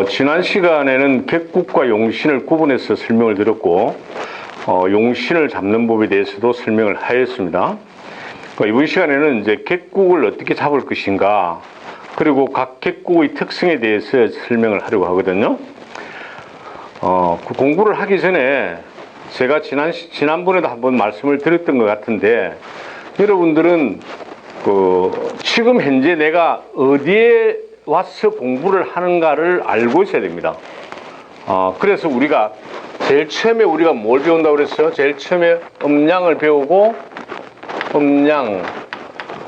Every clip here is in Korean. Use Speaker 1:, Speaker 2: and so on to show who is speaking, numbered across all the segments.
Speaker 1: 지난 시간에는 객국과 용신을 구분해서 설명을 드렸고, 용신을 잡는 법에 대해서도 설명을 하였습니다. 이번 시간에는 이제 객국을 어떻게 잡을 것인가, 그리고 각 객국의 특성에 대해서 설명을 하려고 하거든요. 그 공부를 하기 전에 제가 지난번에도 한번 말씀을 드렸던 것 같은데, 여러분들은 지금 현재 내가 어디에 와서 공부를 하는가를 알고 있어야 됩니다. 그래서 우리가 제일 처음에 우리가 뭘 배운다고 그랬어요? 제일 처음에 음량을 배우고, 음량,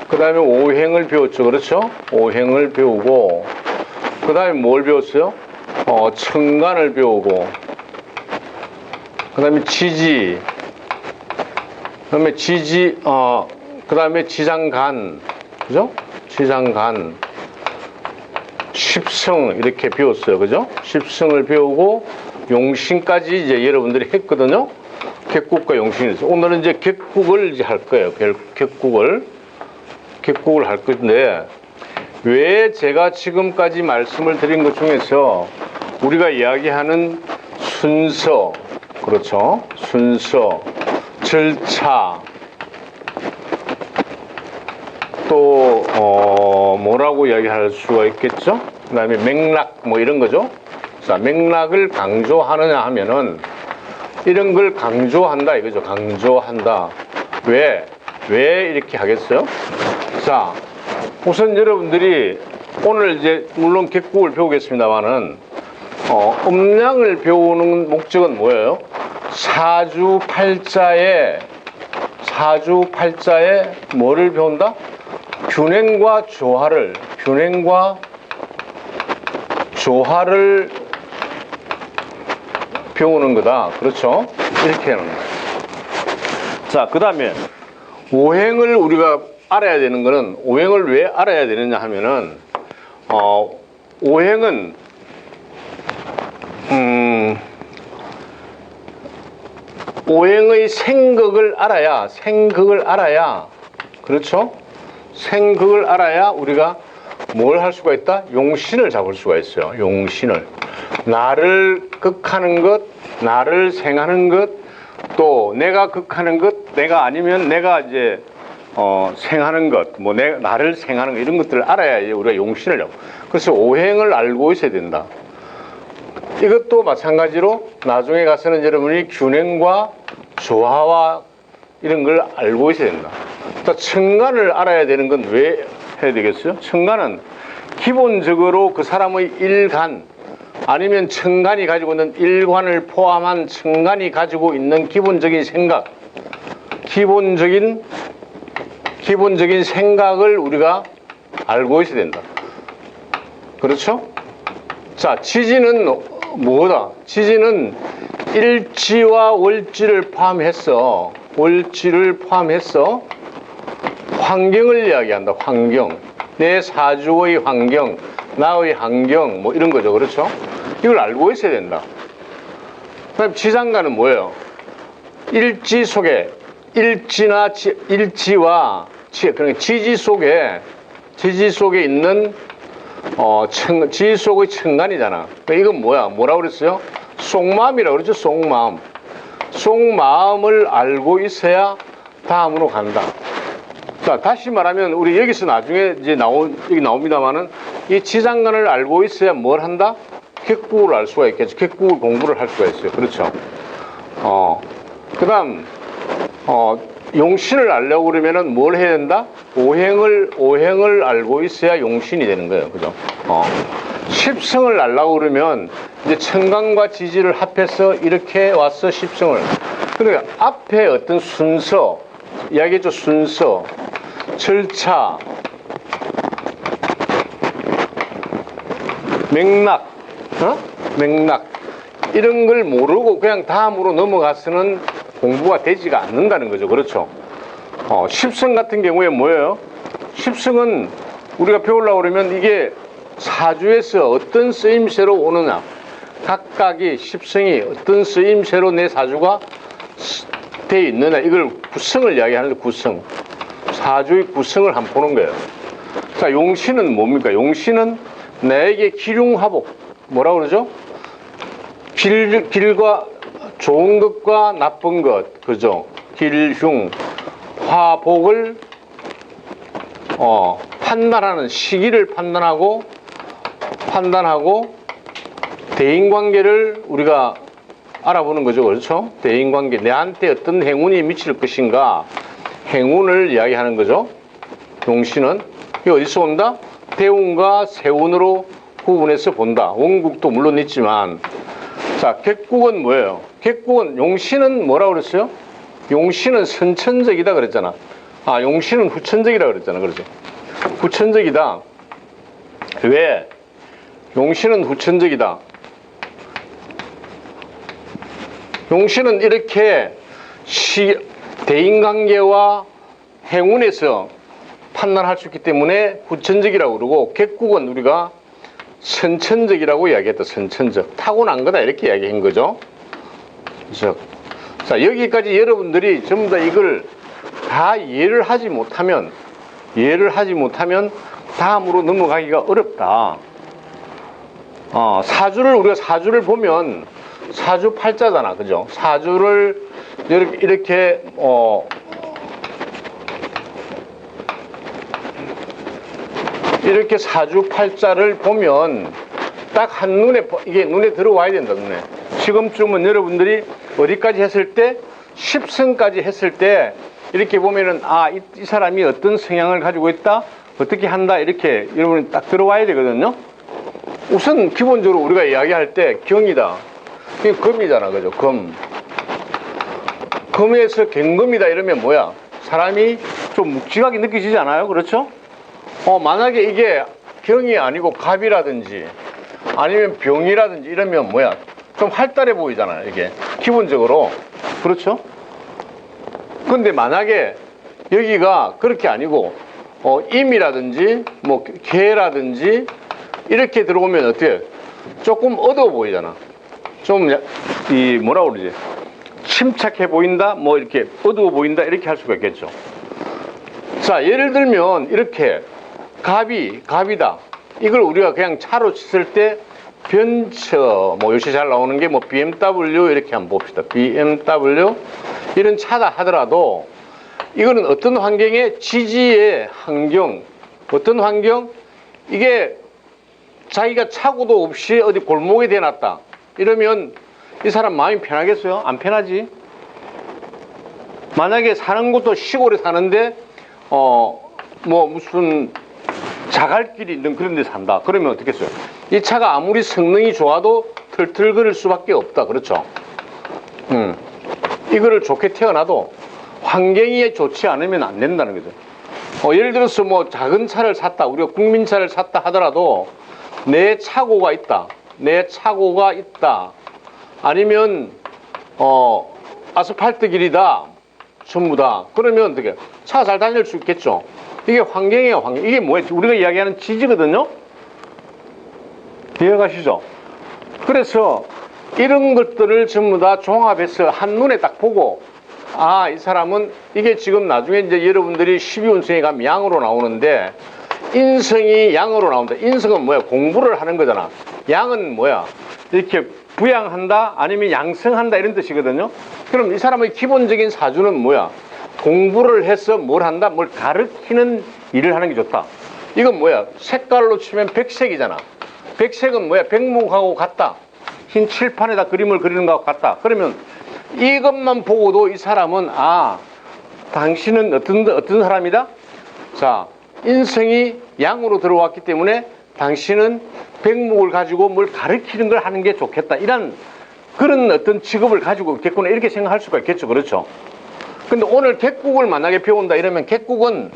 Speaker 1: 그 다음에 오행을 배웠죠. 그렇죠? 오행을 배우고, 그 다음에 뭘 배웠어요? 천간을 배우고, 그 다음에 지지, 그 다음에 지장간, 그죠? 지장간, 십성 이렇게 배웠어요. 그죠? 십성을 배우고 용신까지 이제 여러분들이 했거든요. 객국과 용신이 있어요. 오늘은 이제 객국을 이제 할 거예요. 객국을 할 건데, 왜 제가 지금까지 말씀을 드린 것 중에서 우리가 이야기하는 순서, 그렇죠? 순서, 절차, 또 뭐라고 이야기할 수가 있겠죠? 그 다음에 맥락 뭐 이런 거죠. 자, 맥락을 강조하느냐 하면은 이런 걸 강조한다 이거죠. 강조한다. 왜 이렇게 하겠어요? 자, 우선 여러분들이 오늘 이제 물론 객국을 배우겠습니다만은 음량을 배우는 목적은 뭐예요? 사주팔자에 뭐를 배운다? 균행과 조화를 배우는 거다. 그렇죠? 이렇게 하는 거예요. 자, 그 다음에 오행을 우리가 알아야 되는 거는, 오행을 왜 알아야 되느냐 하면은, 오행은 오행의 생극을 알아야, 그렇죠? 생극을 알아야 우리가 뭘 할 수가 있다? 용신을 잡을 수가 있어요. 용신을. 나를 극하는 것, 나를 생하는 것, 또 내가 극하는 것, 내가 아니면 내가 이제 생하는 것, 뭐 나를 생하는 것, 이런 것들을 알아야 우리가 용신을 잡고. 그래서 오행을 알고 있어야 된다. 이것도 마찬가지로 나중에 가서는 여러분이 균형과 조화와 이런 걸 알고 있어야 된다. 자, 천간을 알아야 되는 건 왜 해야 되겠어요? 천간은 기본적으로 그 사람의 일간, 아니면 천간이 가지고 있는 일관을 포함한 천간이 가지고 있는 기본적인 생각, 기본적인 생각을 우리가 알고 있어야 된다. 그렇죠? 자, 지지는 뭐다? 지지는 일지와 월지를 포함해서 환경을 이야기한다. 환경, 내 사주의 환경, 나의 환경, 뭐 이런 거죠. 그렇죠? 이걸 알고 있어야 된다. 그다음 지장간은 뭐예요? 일지 속에, 일지와 그러니까 지지 속에 있는 지지 속의 천간이잖아. 그러니까 이건 뭐라고 그랬어요? 속마음이라고 그러죠. 속마음을 알고 있어야 다음으로 간다. 자, 다시 말하면 우리 여기서 나중에 이제 여기 나옵니다만은, 이 지장간을 알고 있어야 뭘 한다? 객국을 알 수가 있겠죠. 객국을 공부를 할 수가 있어요. 그렇죠? 그 다음 용신을 알려고 그러면은 뭘 해야 된다? 오행을 알고 있어야 용신이 되는 거예요. 그죠? 십성을 알려고 그러면 이제 천간과 지지를 합해서 이렇게 와서 십성을. 그러니까 앞에 어떤 순서, 이야기했죠. 순서, 절차, 맥락, 이런 걸 모르고 그냥 다음으로 넘어가서는 공부가 되지가 않는다는 거죠. 그렇죠? 십성 같은 경우에 뭐예요? 십성은 우리가 배우려고 그러면 이게 사주에서 어떤 쓰임새로 오느냐, 각각의 십성이 어떤 쓰임새로 내 사주가 되어 있느냐, 이걸 구성을 이야기하는데, 구성, 사주의 구성을 한번 보는 거예요. 자, 용신은 뭡니까? 용신은 나에게 기륭화복,
Speaker 2: 뭐라 그러죠? 길과 좋은 것과 나쁜 것, 그죠? 길흉, 화복을 판단하는 시기를 판단하고 대인관계를 우리가 알아보는 거죠. 그렇죠? 대인관계, 내한테 어떤 행운이 미칠 것인가, 행운을 이야기하는 거죠. 용신은 이게 어디서 온다? 대운과 세운으로 구분해서 본다. 원국도 물론 있지만, 자, 객국은 뭐예요? 객국은, 용신은 뭐라고 그랬어요? 용신은 선천적이다 그랬잖아. 아, 용신은 후천적이라 그랬잖아. 그렇죠? 후천적이다. 왜? 용신은 후천적이다. 용신은 이렇게 대인관계와 행운에서 판단할 수 있기 때문에 후천적이라고 그러고, 객국은 우리가 선천적이라고 이야기했다. 선천적. 타고난 거다. 이렇게 이야기한 거죠. 그래서 자, 여기까지 여러분들이 전부 다 이걸 다 이해를 하지 못하면 다음으로 넘어가기가 어렵다. 우리가 사주를 보면 사주 팔자잖아. 그죠? 사주를 이렇게 이렇게 사주 팔자를 보면 딱 한눈에 이게 눈에 들어와야 된다. 눈에. 지금쯤은 여러분들이 어디까지 했을 때 10성까지 했을 때 이렇게 보면은 이 사람이 어떤 성향을 가지고 있다, 어떻게 한다, 이렇게 여러분이 딱 들어와야 되거든요. 우선 기본적으로 우리가 이야기할 때 경이다. 이게 금이잖아. 그죠? 금에서 경금이다 이러면 뭐야? 사람이 좀 묵직하게 느껴지지 않아요? 그렇죠? 만약에 이게 경이 아니고 갑이라든지 아니면 병이라든지 이러면 뭐야? 좀 활달해 보이잖아요. 이게 기본적으로. 그렇죠? 근데 만약에 여기가 그렇게 아니고 임이라든지 뭐 개라든지 이렇게 들어오면 어때요? 조금 어두워 보이잖아. 좀 뭐라고 그러지? 침착해 보인다, 뭐 이렇게 어두워 보인다, 이렇게 할 수가 있겠죠. 자, 예를 들면 이렇게 갑이다. 이걸 우리가 그냥 차로 쳤을 때 벤처, 뭐 요새 잘 나오는 게 뭐 BMW 이렇게 한번 봅시다. BMW 이런 차다 하더라도 이거는 어떤 환경에 지지의 환경, 어떤 환경, 이게 자기가 차고도 없이 어디 골목에 대놨다 이러면 이 사람 마음이 편하겠어요? 안 편하지. 만약에 사는 곳도 시골에 사는데 뭐 무슨 자갈길이 있는 그런 데 산다. 그러면 어떻겠어요? 이 차가 아무리 성능이 좋아도 털털거릴 수밖에 없다. 그렇죠? 이거를 좋게 태어나도 환경이 좋지 않으면 안 된다는 거죠. 예를 들어서 뭐 작은 차를 샀다. 우리가 국민차를 샀다 하더라도 내 착오가 있다. 아니면 아스팔트 길이다. 전부 다. 그러면 어떻게? 차가 잘 다닐 수 있겠죠. 이게 환경이에요, 환경. 이게 뭐예요? 우리가 이야기하는 지지거든요? 이해가시죠? 그래서 이런 것들을 전부 다 종합해서 한눈에 딱 보고, 이 사람은 이게 지금 나중에 이제 여러분들이 12운성에 가면 양으로 나오는데, 인성이 양으로 나온다. 인성은 뭐야? 공부를 하는 거잖아. 양은 뭐야? 이렇게 부양한다, 아니면 양성한다, 이런 뜻이거든요. 그럼 이 사람의 기본적인 사주는 뭐야? 공부를 해서 뭘 한다? 뭘 가르치는 일을 하는 게 좋다. 이건 뭐야? 색깔로 치면 백색이잖아. 백색은 뭐야? 백목하고 같다. 흰 칠판에다 그림을 그리는 것하고 같다. 그러면 이것만 보고도 이 사람은 당신은 어떤 사람이다? 자, 인성이 양으로 들어왔기 때문에 당신은 백목을 가지고 뭘 가르치는 걸 하는 게 좋겠다. 이런 그런 어떤 직업을 가지고 있겠구나. 이렇게 생각할 수가 있겠죠. 그렇죠? 근데 오늘 객국을 만약에 배운다 이러면 객국은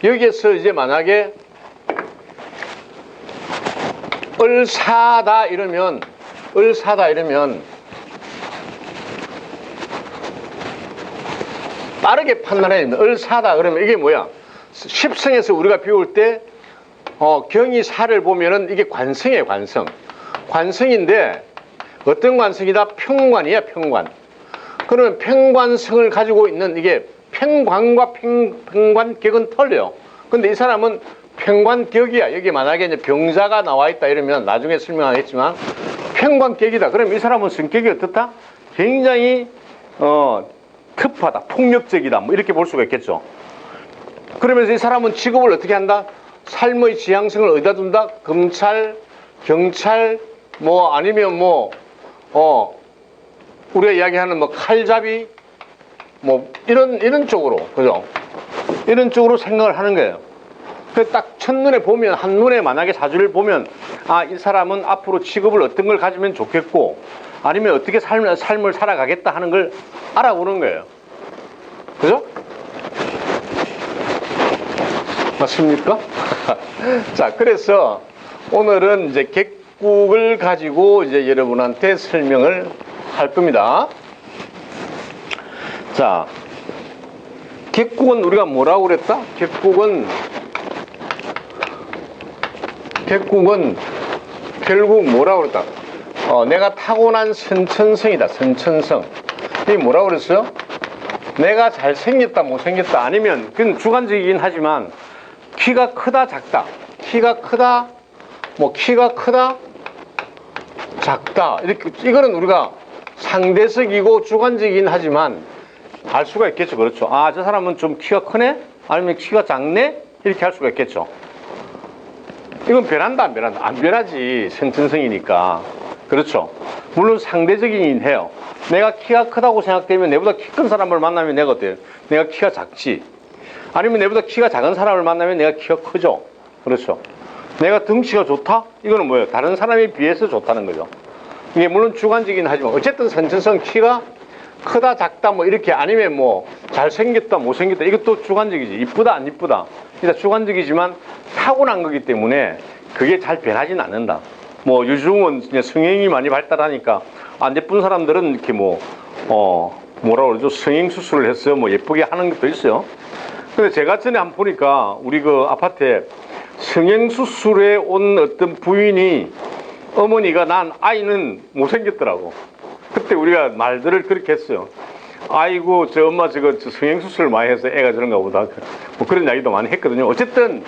Speaker 2: 여기에서 이제 만약에 을사다 이러면 빠르게 판단해야 됩니다. 을사다 그러면 이게 뭐야? 십성에서 우리가 배울 때 경이사를 보면은 이게 관성이에요. 관성인데 어떤 관성이다? 평관이야. 평관. 그러면 평관성을 가지고 있는 이게 평관과 평관격은 틀려요. 근데 이 사람은 평관격이야. 여기 만약에 이제 병자가 나와 있다 이러면 나중에 설명하겠지만 평관격이다. 그럼 이 사람은 성격이 어떻다? 굉장히 터프하다, 폭력적이다. 뭐 이렇게 볼 수가 있겠죠. 그러면서 이 사람은 직업을 어떻게 한다? 삶의 지향성을 어디다 둔다? 검찰, 경찰, 뭐 아니면 뭐 우리가 이야기하는 뭐 칼잡이, 뭐 이런 쪽으로, 그죠? 이런 쪽으로 생각을 하는 거예요. 그 딱 첫눈에 보면, 한눈에 만약에 사주를 보면, 아, 이 사람은 앞으로 직업을 어떤 걸 가지면 좋겠고, 아니면 어떻게 삶을 살아가겠다 하는 걸 알아보는 거예요. 그죠? 맞습니까? 자, 그래서 오늘은 이제 객국을 가지고 이제 여러분한테 설명을 할 겁니다. 자, 객국은 우리가 뭐라고 그랬다? 객국은 결국 뭐라고 그랬다? 내가 타고난 선천성이다. 선천성. 이게 뭐라고 그랬어요? 내가 잘생겼다, 못생겼다. 아니면, 그건 주관적이긴 하지만, 키가 크다, 작다. 키가 크다, 작다. 이렇게, 이거는 우리가 상대적이고 주관적이긴 하지만, 알 수가 있겠죠. 그렇죠. 아, 저 사람은 좀 키가 크네? 아니면 키가 작네? 이렇게 할 수가 있겠죠. 이건 변한다, 안 변한다? 안 변하지. 선천성이니까. 그렇죠. 물론 상대적이긴 해요. 내가 키가 크다고 생각되면 내보다 키 큰 사람을 만나면 내가 어때요? 내가 키가 작지. 아니면 내보다 키가 작은 사람을 만나면 내가 키가 크죠. 그렇죠. 내가 덩치가 좋다? 이거는 뭐예요? 다른 사람에 비해서 좋다는 거죠. 이게 물론 주관적이긴 하지만 어쨌든 선천성 키가 크다, 작다, 뭐 이렇게 아니면 뭐 잘생겼다, 못생겼다 이것도 주관적이지. 이쁘다, 안 이쁘다. 그러니까 주관적이지만 타고난 거기 때문에 그게 잘 변하진 않는다. 뭐 요즘은 성형이 많이 발달하니까 안 예쁜 사람들은 이렇게 뭐라 그러죠? 성형 수술을 해서 뭐 예쁘게 하는 것도 있어요. 근데 제가 전에 한번 보니까 우리 그 아파트에 성형 수술에 온 어떤 부인이 어머니가 난 아이는 못생겼더라고. 그때 우리가 말들을 그렇게 했어요. 아이고, 저 엄마 저거 성형수술을 많이 해서 애가 저런가 보다. 뭐 그런 이야기도 많이 했거든요. 어쨌든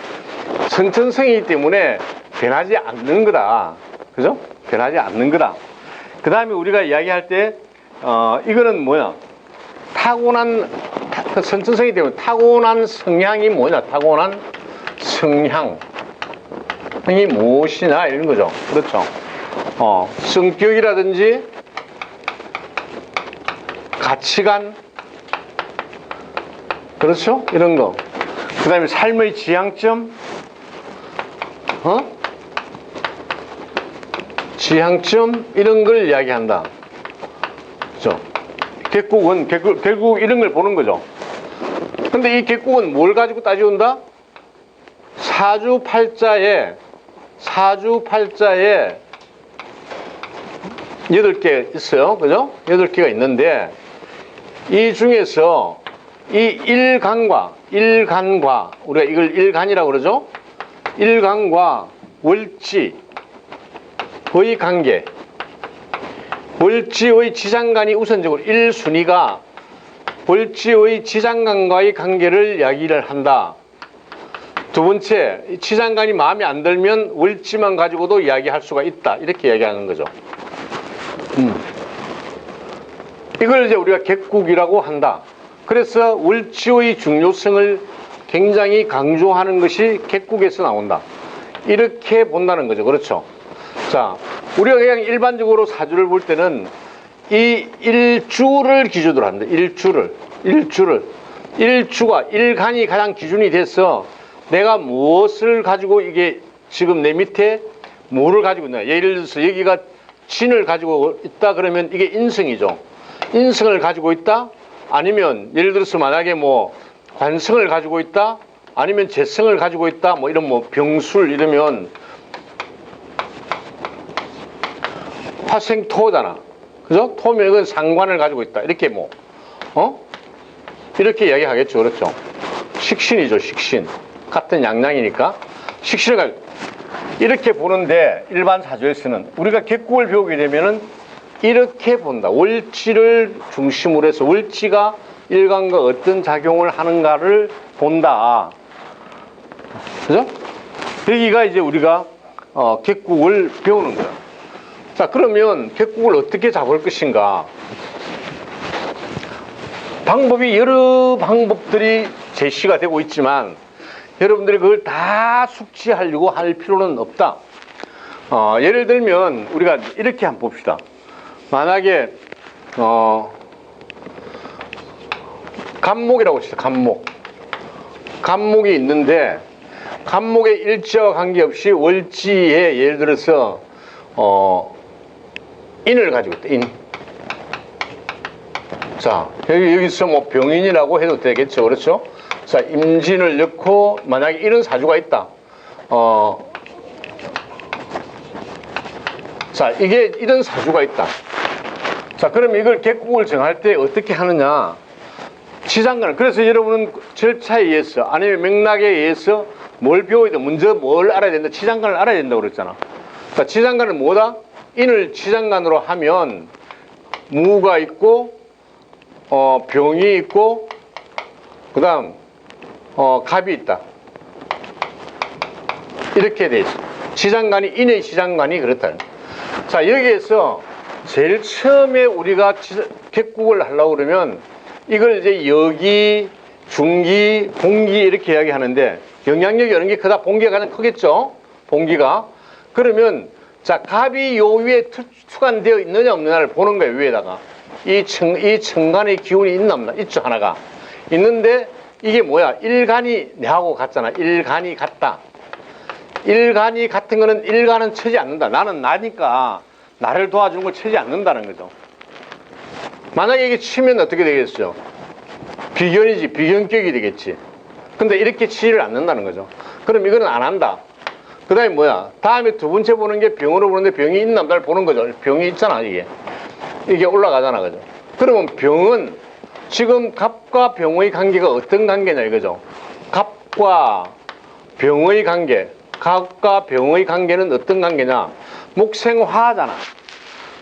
Speaker 2: 선천성이기 때문에 변하지 않는 거다. 그죠? 변하지 않는 거다. 그 다음에 우리가 이야기할 때, 이거는 뭐야? 타고난, 선천성이기 때문에 타고난 성향이 뭐냐? 타고난 성향이 무엇이냐? 이런 거죠. 그렇죠. 성격이라든지, 가치관, 그렇죠? 이런 거. 그 다음에 삶의 지향점, 지향점, 이런 걸 이야기한다. 그죠? 객국은, 결국 이런 걸 보는 거죠. 근데 이 객국은 뭘 가지고 따져온다? 사주팔자에 8개 있어요. 그죠? 8개가 있는데, 이 중에서 이 일간과 우리가 이걸 일간이라고 그러죠? 일간과 월지의 관계, 월지의 지장간이 우선적으로 1순위가 월지의 지장간과의 관계를 이야기를 한다. 두 번째, 지장간이 마음에 안 들면 월지만 가지고도 이야기할 수가 있다. 이렇게 이야기하는 거죠. 이걸 이제 우리가 객국이라고 한다. 그래서 월지의 중요성을 굉장히 강조하는 것이 객국에서 나온다. 이렇게 본다는 거죠. 그렇죠. 자, 우리가 그냥 일반적으로 사주를 볼 때는 이 일주를 기준으로 합니다. 일주가 일간이 가장 기준이 돼서 내가 무엇을 가지고 이게 지금 내 밑에 뭐를 가지고 있냐. 예를 들어서 여기가 진을 가지고 있다 그러면 이게 인성이죠. 인성을 가지고 있다? 아니면 예를 들어서 만약에 뭐 관성을 가지고 있다? 아니면 재성을 가지고 있다? 뭐 이런 뭐 병술 이러면 화생토잖아. 그죠? 토면 이건 상관을 가지고 있다. 이렇게 뭐 이렇게 이야기하겠죠. 그렇죠? 식신이죠. 식신. 같은 양양이니까 식신을 가지고 이렇게 보는데 일반 사주에서는 우리가 객국을 배우게 되면은 이렇게 본다. 월지를 중심으로 해서 월지가 일간과 어떤 작용을 하는가를 본다. 그죠? 여기가 이제 우리가 객국을 배우는 거야. 자, 그러면 객국을 어떻게 잡을 것인가? 방법이 여러 방법들이 제시가 되고 있지만 여러분들이 그걸 다 숙지하려고 할 필요는 없다. 예를 들면 우리가 이렇게 한번 봅시다. 만약에 간목이라고 합시다. 간목이 있는데 간목의 일지와 관계없이 월지에 예를 들어서 인을 가지고 있다. 인. 자, 여기서 뭐 병인이라고 해도 되겠죠. 그렇죠? 자, 임진을 넣고 만약에 이런 사주가 있다. 자, 이게 이런 사주가 있다. 자, 그럼 이걸 객국을 정할 때 어떻게 하느냐? 지장간을. 그래서 여러분은 절차에 의해서 아니면 맥락에 의해서 뭘 배워야 돼? 먼저 뭘 알아야 된다? 지장간을 알아야 된다고 그랬잖아. 자, 지장간은 뭐다? 인을 지장간으로 하면 무가 있고 병이 있고 그 다음 갑이 있다. 이렇게 돼 있어. 지장간이 인의 지장간이 그렇다. 자, 여기에서 제일 처음에 우리가 객국을 하려고 그러면 이걸 이제 여기, 중기, 봉기 이렇게 이야기하는데 영향력이 어느 게 크다? 봉기가 가장 크겠죠? 봉기가. 그러면 자, 갑이 요 위에 투간되어 있느냐 없느냐를 보는 거예요. 위에다가. 이 천간의 기운이 있나 없나? 있죠, 하나가. 있는데 이게 뭐야? 일간이 내하고 같잖아. 일간이 같다. 일간이 같은 거는 일간은 쳐지 않는다. 나는 나니까 나를 도와주는 걸 쳐지 않는다는 거죠. 만약에 이게 치면 어떻게 되겠어요? 비견이지. 비견격이 되겠지. 근데 이렇게 치지를 않는다는 거죠. 그럼 이거는 안 한다. 그 다음에 뭐야? 다음에 두 번째 보는 게 병으로 보는데 병이 있나 없나를 보는 거죠. 병이 있잖아, 이게 올라가잖아, 그죠? 그러면 병은 지금 갑과 병의 관계가 어떤 관계냐 이거죠. 갑과 병의 관계. 갑과 병의 관계는 어떤 관계냐? 목생화잖아.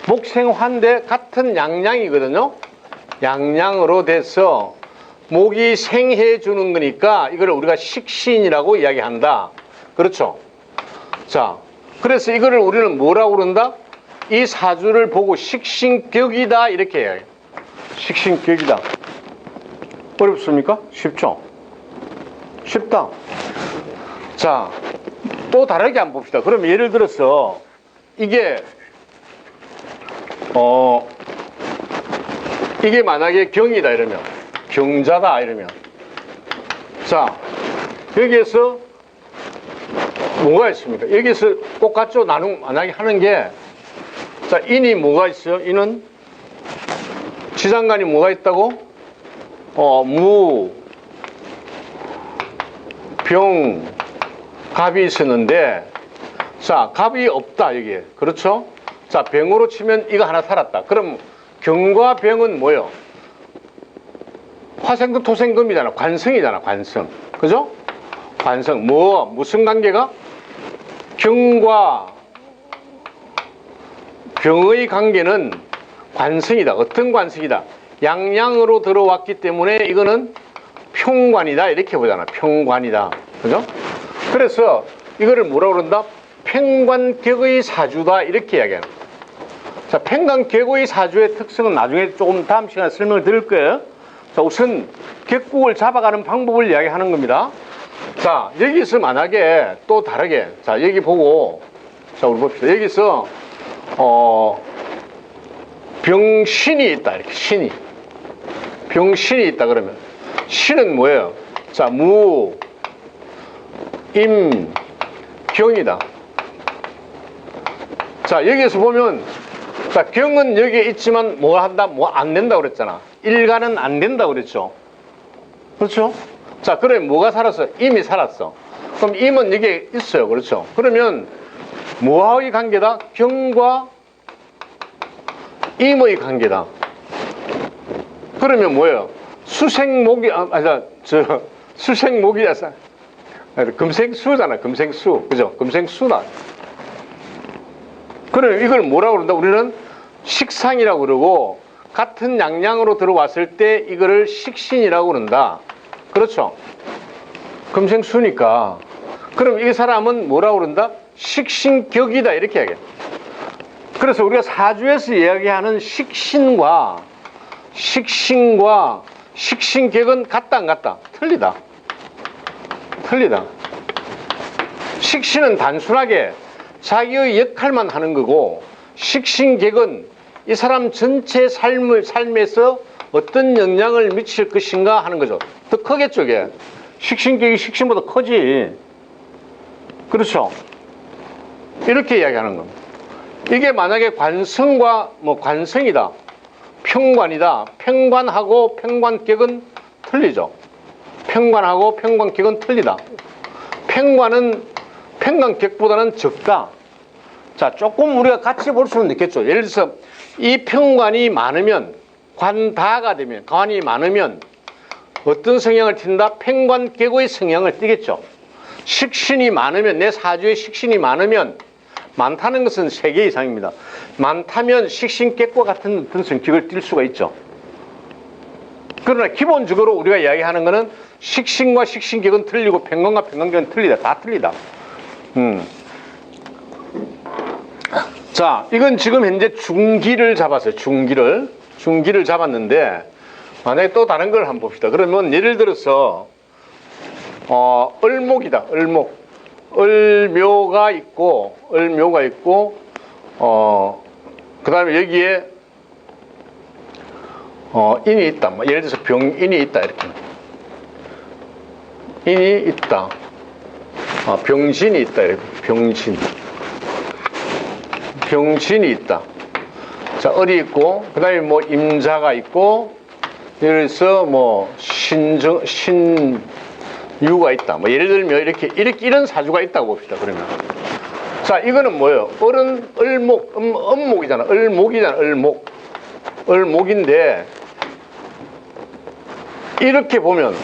Speaker 2: 목생화인데 같은 양양이거든요. 양양으로 돼서 목이 생해 주는 거니까 이걸 우리가 식신이라고 이야기한다. 그렇죠? 자, 그래서 이거를 우리는 뭐라고 그런다? 이 사주를 보고 식신격이다 이렇게 해요. 식신격이다. 어렵습니까? 쉽죠? 쉽다. 자, 또 다르게 한번 봅시다. 그럼 예를 들어서 이게 이게 만약에 경이다 이러면 경자다 이러면 자, 여기에서 뭐가 있습니까? 여기서 똑같죠? 만약에 하는 게 자, 인이 뭐가 있어요? 인은 지장간이 뭐가 있다고? 무, 병, 갑이 있었는데 자, 갑이 없다 여기에. 그렇죠? 자, 병으로 치면 이거 하나 살았다. 그럼 경과 병은 뭐예요? 화생금, 토생금이잖아. 관성이잖아. 관성. 그죠? 관성. 무슨 관계가? 경과 병의 관계는 관성이다. 어떤 관성이다? 양양으로 들어왔기 때문에 이거는 평관이다. 이렇게 보잖아. 평관이다. 그죠? 그래서 이거를 뭐라고 그런다? 평관격의 사주다. 이렇게 이야기하는 거예요. 자, 평관격의 사주의 특성은 나중에 조금 다음 시간에 설명을 드릴 거예요. 자, 우선 객국을 잡아가는 방법을 이야기하는 겁니다. 자, 여기서 만약에 또 다르게 자, 여기 보고 자, 우리 봅시다. 여기서 병신이 있다. 이렇게 신이. 병신이 있다 그러면 신은 뭐예요? 자, 무, 임, 경이다. 자, 여기에서 보면 자, 경은 여기에 있지만 뭐 한다? 뭐 안 된다 그랬잖아. 일간은 안 된다 그랬죠. 그렇죠? 자, 그러면 뭐가 살았어? 임이 살았어. 그럼 임은 여기에 있어요. 그렇죠? 그러면 뭐와의 관계다? 경과 임의 관계다. 그러면 뭐예요? 수생목이 수생목이야. 금생수잖아. 금생수. 그죠? 금생수다. 그러면 이걸 뭐라고 그런다? 우리는 식상이라고 그러고 같은 양양으로 들어왔을 때 이거를 식신이라고 그런다. 그렇죠? 금생수니까. 그럼 이 사람은 뭐라고 그런다? 식신격이다 이렇게 이야기해. 그래서 우리가 사주에서 이야기하는 식신과 식신격은 같다 안 같다? 틀리다. 식신은 단순하게 자기의 역할만 하는 거고, 식신격은 이 사람 전체 삶에서 어떤 영향을 미칠 것인가 하는 거죠. 더 크겠죠, 이게. 식신격이 식신보다 크지. 그렇죠? 이렇게 이야기하는 겁니다. 이게 만약에 관성과 관성이다, 평관이다. 평관하고 평관격은 틀리죠. 평관하고 평관격은 틀리다. 평관은 평관격보다는 적다. 자, 조금 우리가 같이 볼 수는 있겠죠. 예를 들어서 이 평관이 많으면, 관다가 되면, 관이 많으면 어떤 성향을 띈다? 평관격의 성향을 띠겠죠. 식신이 많으면, 내 사주에 식신이 많으면, 많다는 것은 3개 이상입니다. 많다면 식신격과 같은 어떤 성격을 띌 수가 있죠. 그러나 기본적으로 우리가 이야기하는 것은 식신과 식신격은 틀리고 평관과 평관격은 틀리다. 다 틀리다. 자, 이건 지금 현재 중기를 잡았어요. 중기를 잡았는데, 만약에 또 다른 걸 한번 봅시다. 그러면 예를 들어서 을목이다. 을묘가 있고 그 다음에 여기에 인이 있다. 예를 들어서 병인이 있다. 이렇게 인이 있다. 병신이 있다. 이렇게 병신이 있다. 자, 을이 있고, 그 다음에 임자가 있고, 예를 들어서 신유가 있다. 예를 들면 이렇게 이런 사주가 있다고 봅시다. 그러면. 자, 이거는 뭐예요? 을목, 음목이잖아. 을목인데, 이렇게 보면,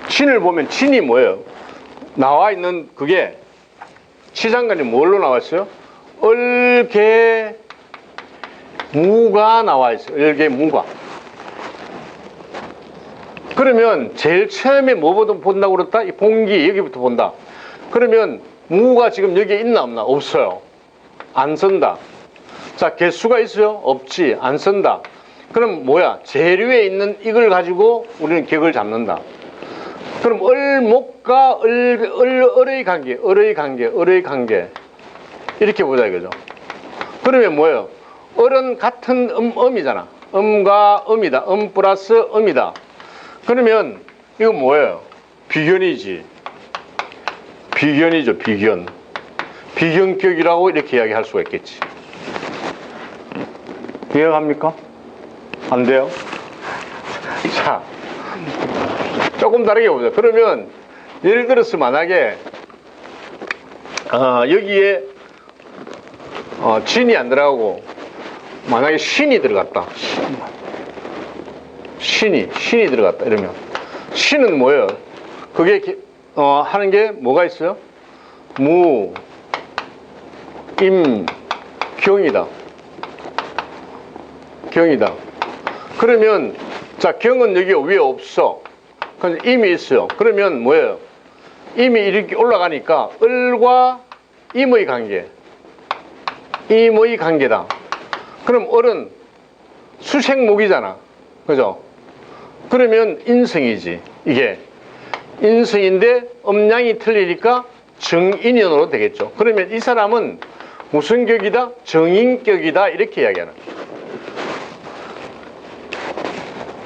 Speaker 2: 진을 보면, 진이 뭐예요? 나와 있는 그게, 치장관이 뭘로 나와 있어요? 을개무가 나와 있어요. 을개무가. 그러면 제일 처음에 뭐부터 본다고 그랬다? 이 봉기 여기부터 본다. 그러면 무가 지금 여기에 있나 없나? 없어요. 안 쓴다. 자, 개수가 있어요? 없지. 안 쓴다. 그럼 뭐야? 재료에 있는 이걸 가지고 우리는 격을 잡는다. 그럼 을목과 을의 관계 이렇게 보자 이거죠. 그러면 뭐예요? 을은 같은 음이잖아. 음과 음이다. 음 플러스 음이다. 그러면 이거 뭐예요? 비견이죠. 비견격이라고 이렇게 이야기할 수가 있겠지. 이해갑니까? 안 돼요? 자, 조금 다르게 보자. 그러면 예를 들어서 만약에 여기에 진이 안 들어가고 만약에 신이 들어갔다. 신이 들어갔다. 이러면 신은 뭐예요? 그게 하는 게 뭐가 있어요? 무, 임, 경이다. 그러면 자, 경은 여기 위에 없어. 그래서 임이 있어요. 그러면 뭐예요? 임이 이렇게 올라가니까 을과 임의 관계다. 그럼 을은 수생목이잖아. 그죠? 그러면 인성이지. 이게 인성인데 음양이 틀리니까 정인연으로 되겠죠. 그러면 이 사람은 무슨 격이다? 정인격이다. 이렇게 이야기하는.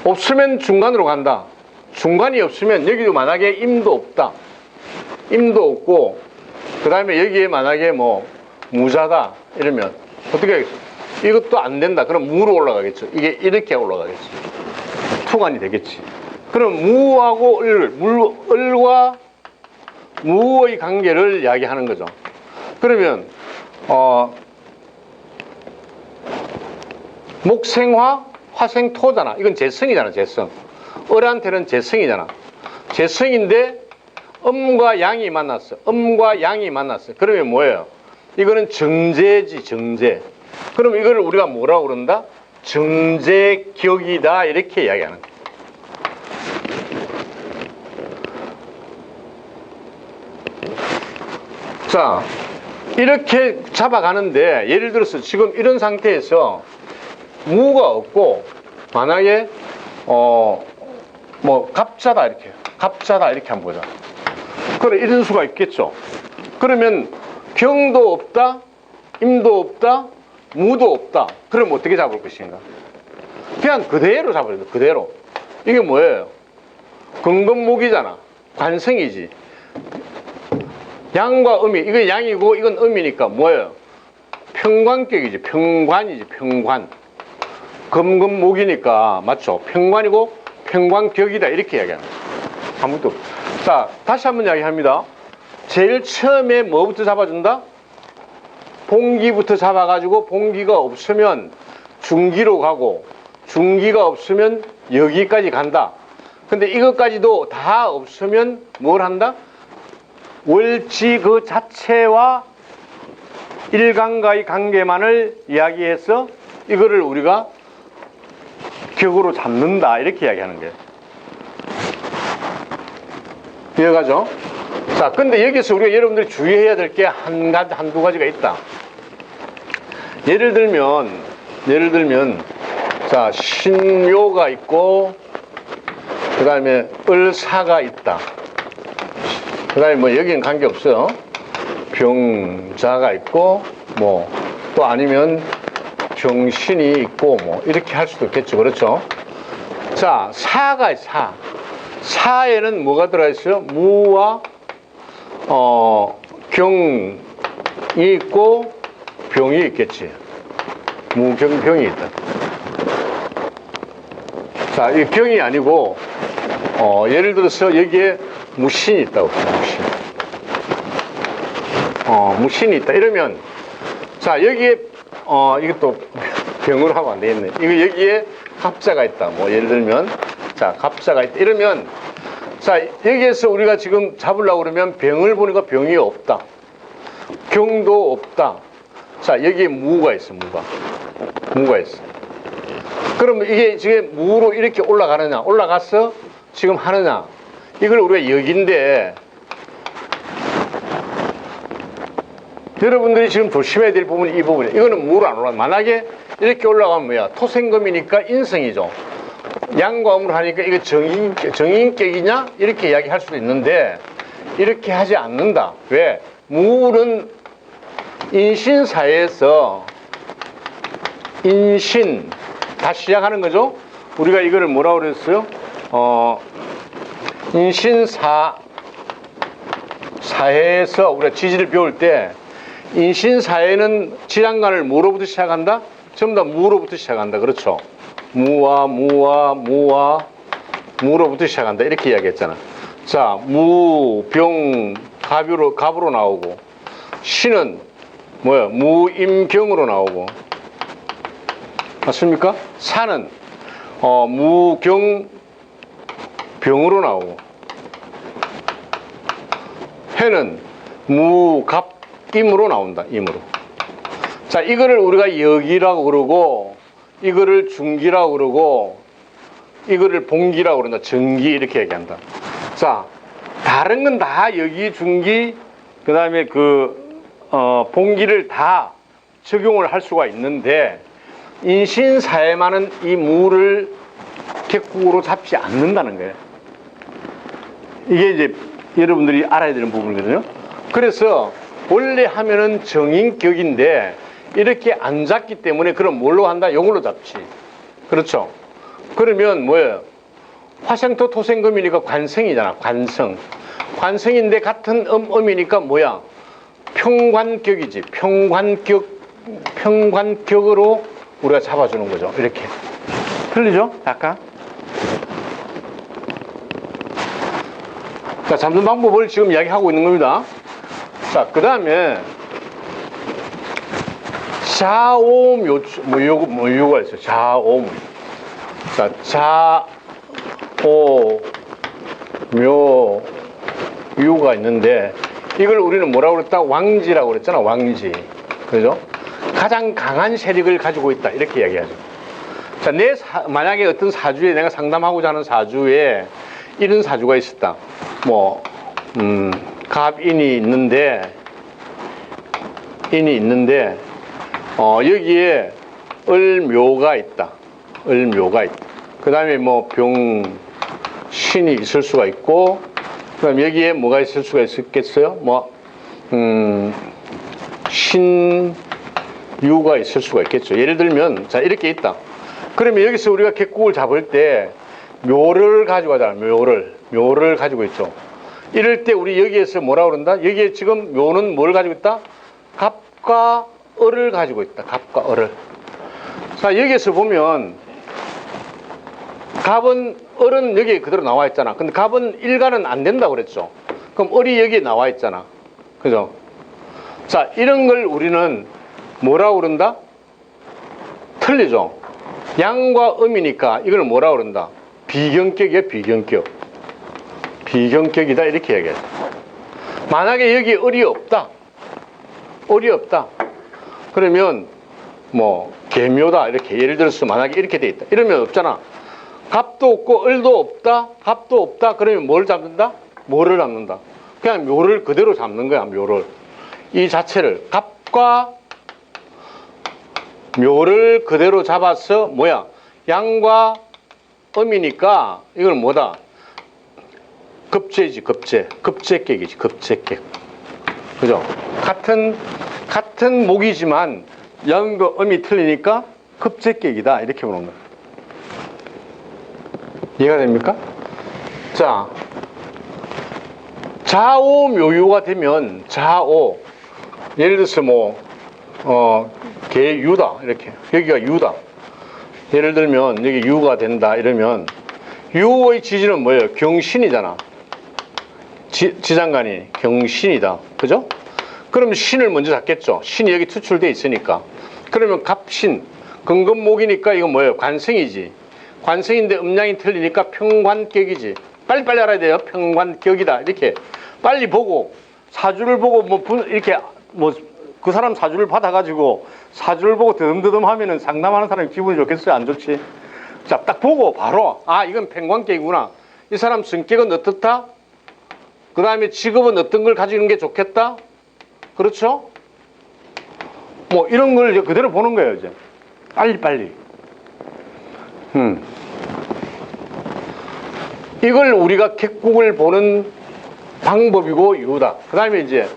Speaker 2: 없으면 중간으로 간다. 중간이 없으면 여기도 만약에 임도 없다. 임도 없고 그 다음에 여기에 만약에 무자다 이러면 어떻게 하겠어? 이것도 안 된다. 그럼 무로 올라가겠죠. 이게 이렇게 올라가겠죠. 투관이 되겠지. 그럼 무하고 을과 무의 관계를 이야기하는 거죠. 그러면 목생화, 화생토잖아. 이건 재성이잖아. 재성. 을한테는 재성이잖아. 재성인데 음과 양이 만났어. 그러면 뭐예요? 이거는 정제지. 정제. 그럼 이걸 우리가 뭐라고 그런다? 정제격이다. 이렇게 이야기하는 거예요. 자, 이렇게 잡아가는데 예를 들어서 지금 이런 상태에서 무가 없고 만약에 뭐 갑자다 이렇게 한번 보자. 그래 이런 수가 있겠죠. 그러면 경도 없다, 임도 없다, 무도 없다. 그럼 어떻게 잡을 것인가? 그냥 그대로 잡아야 돼. 그대로. 이게 뭐예요? 근근목이잖아. 관성이지. 양과 음이, 이건 양이고 이건 음이니까 뭐예요? 평관격이지. 평관이지. 평관. 금금목이니까 맞죠? 평관이고 평관격이다 이렇게 이야기하는 거예요. 아무것도 없어. 자, 다시 한번 이야기합니다. 제일 처음에 뭐부터 잡아준다? 봉기부터 잡아가지고 봉기가 없으면 중기로 가고 중기가 없으면 여기까지 간다. 근데 이것까지도 다 없으면 뭘 한다? 월지 그 자체와 일간과의 관계만을 이야기해서 이거를 우리가 격으로 잡는다 이렇게 이야기하는 거예요. 이해가죠? 자, 근데 여기서 우리가 여러분들이 주의해야 될 게 한두 가지가 있다. 예를 들면 자, 신묘가 있고 그 다음에 을사가 있다. 그 다음에 뭐 여기는 관계없어요. 병자가 있고 뭐 또 아니면 정신이 있고 뭐 이렇게 할 수도 있겠죠. 그렇죠? 자, 사가 사. 사에는 뭐가 들어있어요? 무와 경이 있고 병이 있겠지. 무경병이 있다. 자, 이 경이 아니고 예를 들어서 여기에 무신이 있다고. 무신이 있다. 이러면 자, 여기에 이것도 병으로 하면 안 되겠네. 이거 여기에 갑자가 있다. 뭐 예를 들면 자, 갑자가 있다. 이러면 자, 여기에서 우리가 지금 잡으려고 그러면 병을 보니까 병이 없다. 경도 없다. 자, 여기에 무가 있어. 무가 있어. 그러면 이게 지금 무로 이렇게 올라가느냐, 올라가서 지금 하느냐, 이걸 우리가 여기인데 여러분들이 지금 조심해야 될 부분이 이 부분이에요. 이거는 무로 안 올라가. 만약에 이렇게 올라가면 뭐야? 토생금이니까 인성이죠. 양과 음을 하니까 이거 정인격이냐? 이렇게 이야기할 수도 있는데 이렇게 하지 않는다. 왜? 무는 인신사에서 인신 다시 시작하는 거죠. 우리가 이거를 뭐라고 그랬어요? 인신사에서 우리가 지지를 배울 때 인신사에는 지장간을 뭐로부터 시작한다? 전부 다 무로부터 시작한다. 그렇죠? 무로부터 시작한다. 이렇게 이야기했잖아. 자, 무, 병, 갑으로 나오고, 신은 뭐야? 무임경으로 나오고, 맞습니까? 사는 무경, 병으로 나오고, 해는 무갑임으로 나온다. 임으로. 자, 이거를 우리가 역이라고 그러고, 이거를 중기라고 그러고, 이거를 봉기라고 그런다. 정기 이렇게 얘기한다. 자, 다른 건 다 여기 중기, 그 다음에 봉기를 다 적용을 할 수가 있는데, 인신사에만은 이 무를 객국으로 잡지 않는다는 거예요. 이게 이제 여러분들이 알아야 되는 부분이거든요. 그래서 원래 하면은 정인격인데, 이렇게 안 잡기 때문에 그럼 뭘로 한다? 이걸로 잡지. 그렇죠? 그러면 뭐예요? 화생토 토생금이니까 관성이잖아. 관성인데 같은 음이니까 뭐야? 평관격이지. 평관격으로 우리가 잡아주는 거죠. 이렇게. 틀리죠? 약간. 자, 잡는 방법을 지금 이야기하고 있는 겁니다. 자, 그 다음에 자옴 요가 있어요. 자옴. 자, 자오묘유가 있는데 이걸 우리는 뭐라고 그랬다? 왕지라고 그랬잖아. 왕지. 그죠? 가장 강한 세력을 가지고 있다. 이렇게 이야기하죠. 자, 만약에 어떤 사주에 내가 상담하고자 하는 사주에 이런 사주가 있었다. 갑인이 있는데 인이 있는데 여기에 을묘가 있다. 을묘가 있다. 그 다음에 뭐 병신이 있을 수가 있고, 그 다음에 여기에 뭐가 있을 수가 있겠어요? 신유가 있을 수가 있겠죠. 예를 들면, 자, 이렇게 있다. 그러면 여기서 우리가 객국을 잡을 때 묘를 가지고 하잖아. 묘를 가지고 있죠. 이럴 때 우리 여기에서 뭐라 그런다? 여기에 지금 묘는 뭘 가지고 있다? 갑과 을을 가지고 있다. 갑과 을을. 자, 여기에서 보면 갑은, 을은 여기 그대로 나와 있잖아. 근데 갑은 일간은 안 된다고 그랬죠. 그럼 을이 여기에 나와 있잖아. 그죠? 자, 이런 걸 우리는 뭐라고 그런다? 틀리죠. 양과 음이니까 이걸 뭐라고 그런다? 비경격이야, 비경격. 비경격이다, 이렇게 얘기해. 만약에 여기 을이 없다. 을이 없다. 그러면 뭐 계묘다, 이렇게. 예를 들어서 만약에 이렇게 돼 있다. 이러면 없잖아. 갑도 없고 을도 없다. 갑도 없다. 그러면 뭘 잡는다? 뭐를 잡는다? 그냥 묘를 그대로 잡는 거야, 묘를. 이 자체를. 갑과 묘를 그대로 잡아서 뭐야? 양과 음이니까 이걸 뭐다? 급제지, 급제. 급제격이지, 급제격. 그죠? 같은 목이지만 양과 음이 틀리니까 급제격이다. 이렇게 보는 거야. 이해가 됩니까? 자, 좌오묘유가 되면 좌오. 예를 들어서 개유다. 이렇게. 여기가 유다. 예를 들면 여기 유가 된다. 이러면 유의 지지는 뭐예요? 경신이잖아. 지장간이 경신이다. 그죠? 그럼 신을 먼저 잡겠죠. 신이 여기 투출돼 있으니까. 그러면 갑신. 근근목이니까 이건 뭐예요? 관성이지. 관성인데 음양이 틀리니까 평관격이지. 빨리빨리 알아야 돼요. 평관격이다. 이렇게. 빨리 보고, 사주를 보고, 이렇게, 그 사람 사주를 받아가지고, 사주를 보고 드듬드듬 하면은 상담하는 사람이 기분이 좋겠어요? 안 좋지? 자, 딱 보고 바로, 아, 이건 평관격이구나. 이 사람 성격은 어떻다? 그 다음에 직업은 어떤 걸 가지는 게 좋겠다? 그렇죠? 뭐, 이런 걸 이제 그대로 보는 거예요, 이제. 빨리빨리. 이걸 우리가 객국을 보는 방법이고 유다. 그 다음에 이제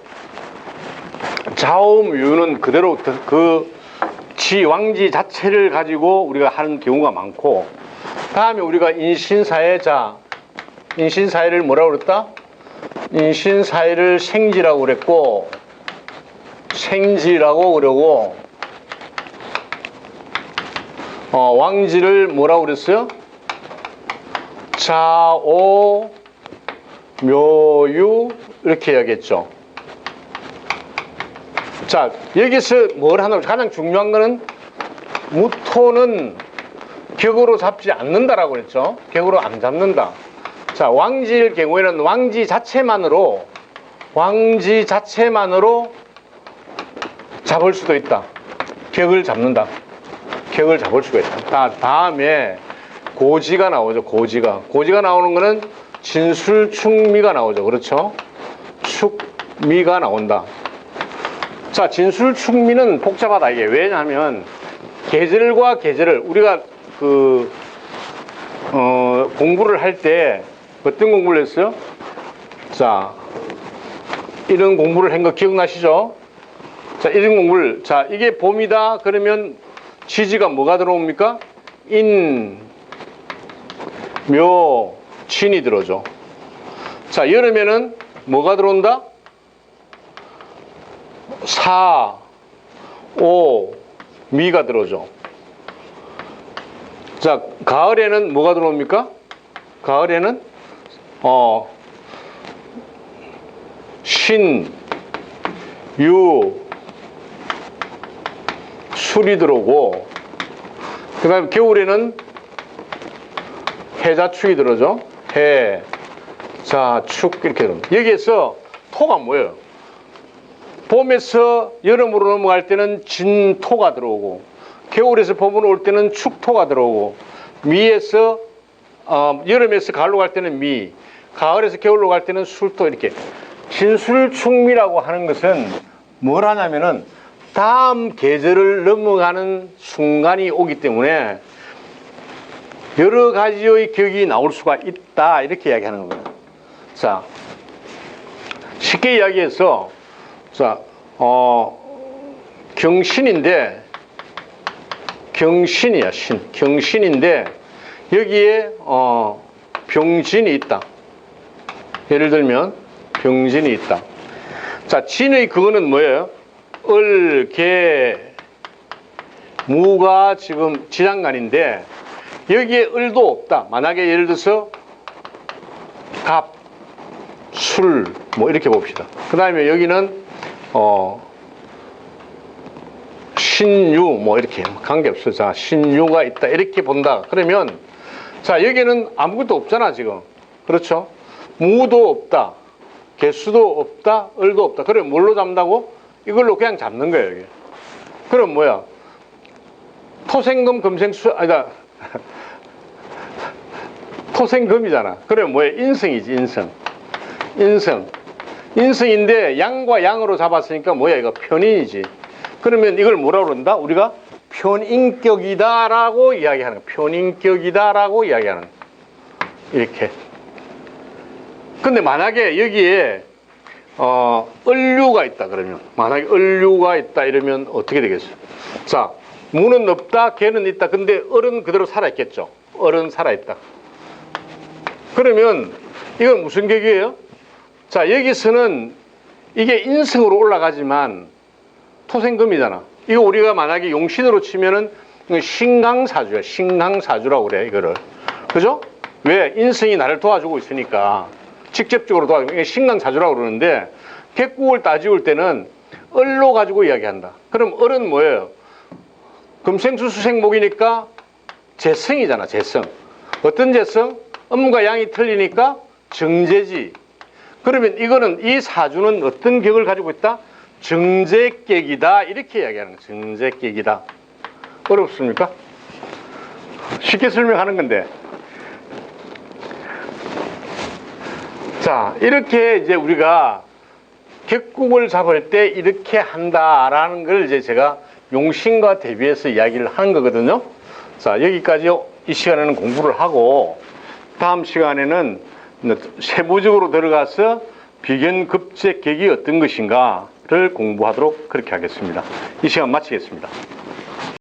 Speaker 2: 좌우묘유는 그대로 그 왕지 자체를 가지고 우리가 하는 경우가 많고, 다음에 우리가 인신사회. 자, 인신사회를 뭐라고 그랬다? 인신사회를 생지라고 그랬고, 생지라고 그러고, 왕지를 뭐라고 그랬어요? 좌오 묘유 이렇게 해야겠죠. 자, 여기서 뭘 하나, 가장 중요한 거는 무토는 격으로 잡지 않는다라고 그랬죠. 격으로 안 잡는다. 자, 왕지일 경우에는 왕지 자체만으로 잡을 수도 있다. 격을 잡는다. 격을 잡을 수가 있다. 다음에 고지가 나오죠. 고지가 나오는 거는 진술축미가 나오죠. 그렇죠? 축미가 나온다. 자, 진술축미는 복잡하다, 이게. 왜냐하면 계절과 계절을 우리가 공부를 할 때 어떤 공부를 했어요? 자, 이런 공부를 한 거 기억나시죠? 자, 이런 공부를, 자, 이게 봄이다 그러면 지지가 뭐가 들어옵니까? 인, 묘, 신이 들어오죠. 자, 여름에는 뭐가 들어온다? 사, 오, 미가 들어오죠. 자, 가을에는 뭐가 들어옵니까? 가을에는 신, 유, 술이 들어오고, 그 다음에 겨울에는 해자축이 들어오죠. 해, 자, 축 이렇게 들어옵니다. 여기에서 토가 뭐예요? 봄에서 여름으로 넘어갈 때는 진토가 들어오고, 겨울에서 봄으로 올 때는 축토가 들어오고, 미에서 여름에서 가을로 갈 때는 미, 가을에서 겨울로 갈 때는 술토. 이렇게 진술축미라고 하는 것은 뭘 하냐면은 다음 계절을 넘어가는 순간이 오기 때문에 여러 가지의 격이 나올 수가 있다. 이렇게 이야기하는 겁니다. 자, 쉽게 이야기해서, 자, 경신인데, 경신이야, 경신인데, 여기에, 병진이 있다. 예를 들면, 병진이 있다. 자, 진의 그거는 뭐예요? 을, 개, 무가 지금 지장간인데, 여기에 을도 없다. 만약에 예를 들어서, 갑, 술, 뭐 이렇게 봅시다. 그 다음에 여기는, 신유, 뭐 이렇게 관계없어. 자, 신유가 있다. 이렇게 본다. 그러면, 자, 여기는 아무것도 없잖아, 지금. 그렇죠? 무도 없다. 개수도 없다. 을도 없다. 그래, 뭘로 잡는다고? 이걸로 그냥 잡는 거예요, 여기. 그럼 뭐야? 토생금, 금생수, 아니다. 토생금이잖아. 그래, 뭐야? 인성이지, 인성. 인성. 인성인데 양과 양으로 잡았으니까 뭐야? 이거 편인이지. 그러면 이걸 뭐라고 그런다? 우리가 편인격이다라고 이야기하는 거야. 편인격이다라고 이야기하는 거야. 이렇게. 근데 만약에 여기에 을류가 있다 그러면, 만약에 을류가 있다 이러면 어떻게 되겠어요? 자, 무는 없다, 개는 있다. 근데 을은 그대로 살아있겠죠. 을은 살아있다. 그러면 이건 무슨 격이에요? 자, 여기서는 이게 인성으로 올라가지만 토생금이잖아. 이거 우리가 만약에 용신으로 치면은 신강사주야. 신강사주라고 그래, 이거를. 그죠? 왜? 인성이 나를 도와주고 있으니까. 직접적으로 도와주고, 이게 신강사주라고 그러는데, 객국을 따지울 때는 을로 가지고 이야기한다. 그럼 을은 뭐예요? 금생수수생목이니까 재성이잖아, 재성. 어떤 재성? 음과 양이 틀리니까 정제지. 그러면 이거는, 이 사주는 어떤 격을 가지고 있다? 정제격이다. 이렇게 이야기하는 거예요. 정제격이다. 어렵습니까? 쉽게 설명하는 건데. 자, 이렇게 이제 우리가 객국을 잡을 때 이렇게 한다라는 걸 이제 제가 용신과 대비해서 이야기를 하는 거거든요. 자, 여기까지 이 시간에는 공부를 하고, 다음 시간에는 세부적으로 들어가서 비견급제격이 어떤 것인가를 공부하도록 그렇게 하겠습니다. 이 시간 마치겠습니다.